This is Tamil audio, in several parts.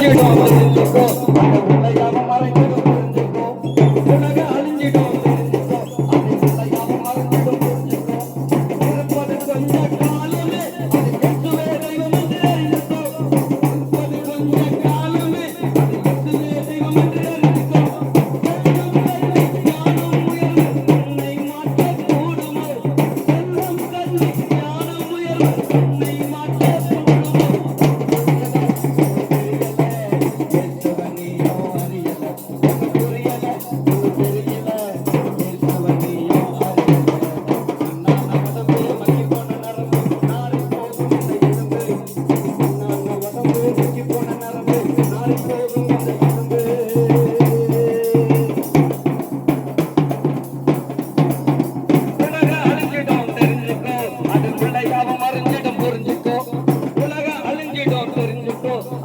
அழிஞ்சிடும் தெரிஞ்சுக்கோ அந்த உலகம் மறைஞ்சிடும் புரிஞ்சுக்கோ உலகம் அழிஞ்சிடும் தெரிஞ்சுக்கோ அது உலகம் மறைஞ்சிடும் புரிஞ்சுக்கோ இருப்பது கொஞ்ச காலமே அது எட்டுவே தெய்வம் என்று அறிந்துக்கோ இருப்பது கொஞ்ச காலமே அது எட்டுவே தெய்வம் என்று அறிந்துக்கோ ஞானம் உயர்வு உன்னை மாற்றக் கூடுமோ செல்வம் கல்வி ஞானம் உயர்வு உன்னை மாற்றக் கூடுமோ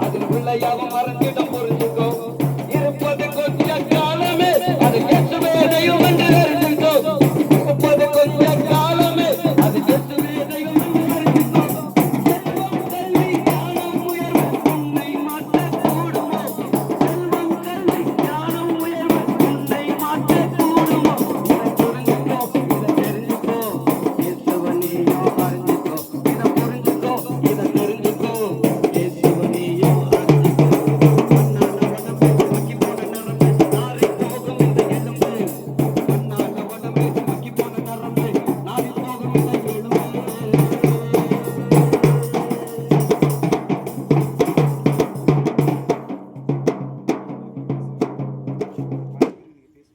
அது பிள்ளையாவும் மறைஞ்சிடும்